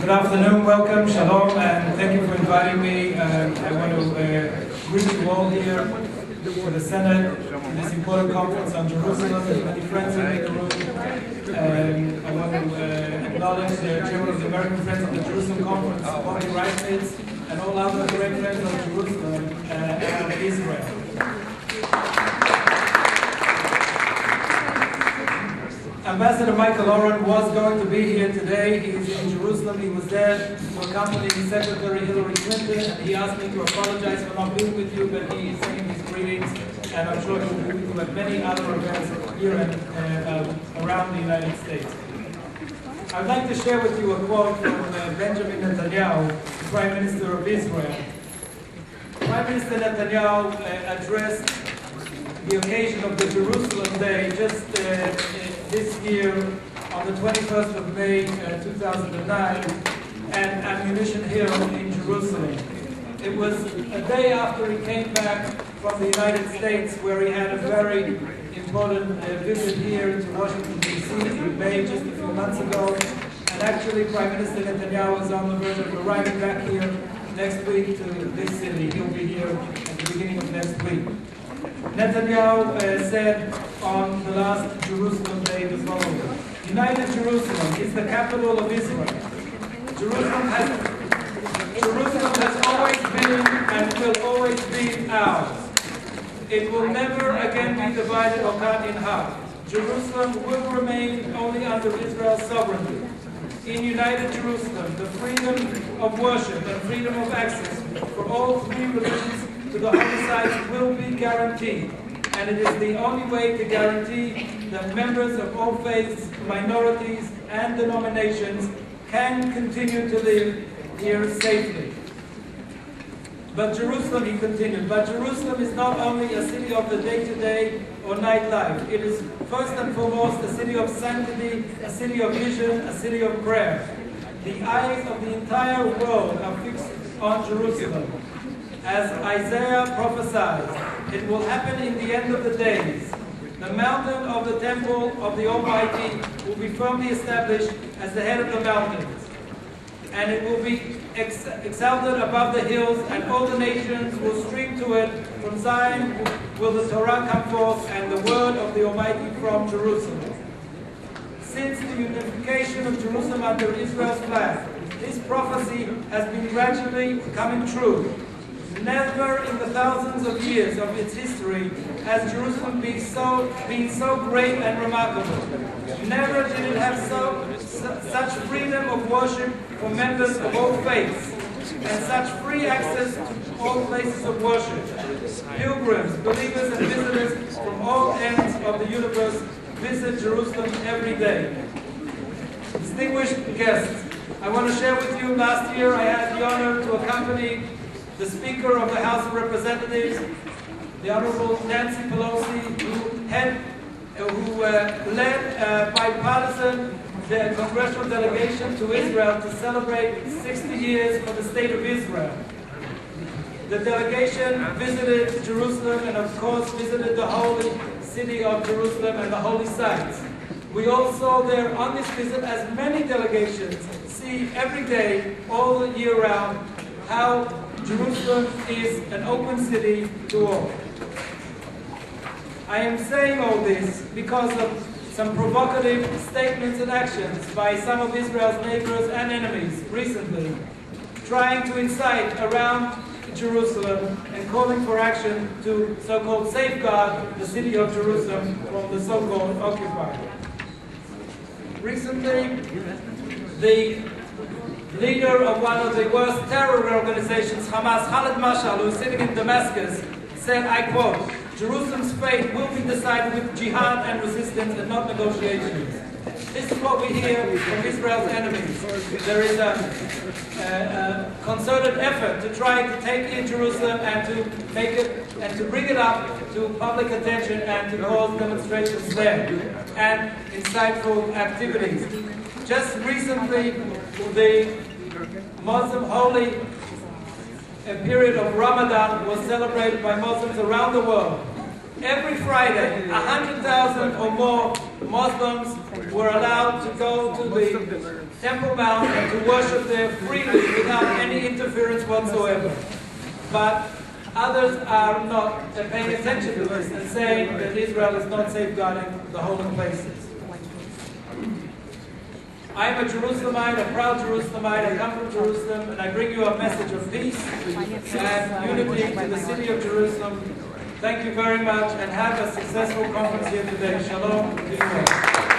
Good afternoon, welcome, shalom, and thank you for inviting me. I want to greet you all here for the Senate, for this important conference on Jerusalem. There's many friends in the room. I want to acknowledge the chairman of the American Friends of the Jerusalem Conference, Bobby Reitnitz, and all other great friends of Jerusalem and of Israel. Ambassador Michael Oren was going to be here today. He's in Jerusalem. He was there to accompany Secretary Hillary Clinton. And he asked me to apologize for not being with you, but he is sending his greetings, and I'm sure he'll be with you at many other events here and around the United States. I'd like to share with you a quote from Benjamin Netanyahu, the Prime Minister of Israel. Prime Minister Netanyahu addressed the occasion of the Jerusalem Day just this year on the 21st of May 2009 at Ammunition Hill in Jerusalem. It was a day after he came back from the United States, where he had a very important visit here to Washington, D.C. in May just a few months ago. And actually, Prime Minister Netanyahu is on the verge of arriving back here next week to this city. He'll be here at the beginning of next week. Netanyahu said on the last Jerusalem Day the following: United Jerusalem is the capital of Israel. Jerusalem has always been and will always be ours. It will never again be divided or cut in half. Jerusalem will remain only under Israel's sovereignty. In United Jerusalem, the freedom of worship and freedom of access for all three religions to the holy sites will be guaranteed, and it is the only way to guarantee that members of all faiths, minorities, and denominations can continue to live here safely. But Jerusalem, he continued, but Jerusalem is not only a city of the day-to-day or nightlife. It is first and foremost a city of sanctity, a city of vision, a city of prayer. The eyes of the entire world are fixed on Jerusalem. As Isaiah prophesied, it will happen in the end of the days. The mountain of the temple of the Almighty will be firmly established as the head of the mountains. And it will be exalted above the hills, and all the nations will stream to it. From Zion will the Torah come forth, and the word of the Almighty from Jerusalem. Since the unification of Jerusalem under Israel's flag, this prophecy has been gradually coming true. Never in the thousands of years of its history has Jerusalem been so great and remarkable. Never did it have such freedom of worship for members of all faiths, and such free access to all places of worship. Pilgrims, believers, and visitors from all ends of the universe visit Jerusalem every day. Distinguished guests, I want to share with you, last year I had the honor to accompany the Speaker of the House of Representatives, the Honorable Nancy Pelosi, who led bipartisan the congressional delegation to Israel to celebrate 60 years for the State of Israel. The delegation visited Jerusalem and, of course, visited the holy city of Jerusalem and the holy sites. We all saw there on this visit, as many delegations see every day, all the year round, how Jerusalem is an open city to all. I am saying all this because of some provocative statements and actions by some of Israel's neighbors and enemies recently, trying to incite around Jerusalem and calling for action to so-called safeguard the city of Jerusalem from the so-called occupier. Recently, the leader of one of the worst terror organizations, Hamas, Khaled Mashal, who is sitting in Damascus, said, I quote, Jerusalem's fate will be decided with jihad and resistance and not negotiations. This is what we hear from Israel's enemies. There is a concerted effort to try to take in Jerusalem and to make it and to bring it up to public attention and to cause demonstrations there and insightful activities. Just recently, the Muslim holy period of Ramadan was celebrated by Muslims around the world. Every Friday, 100,000 or more Muslims were allowed to go to the Temple Mount and to worship there freely without any interference whatsoever. But others are not paying attention to this and saying that Israel is not safeguarding the holy places. I am a Jerusalemite, a proud Jerusalemite. I come from Jerusalem, and I bring you a message of peace and unity to the city of Jerusalem. Thank you very much, and have a successful conference here today. Shalom to you all.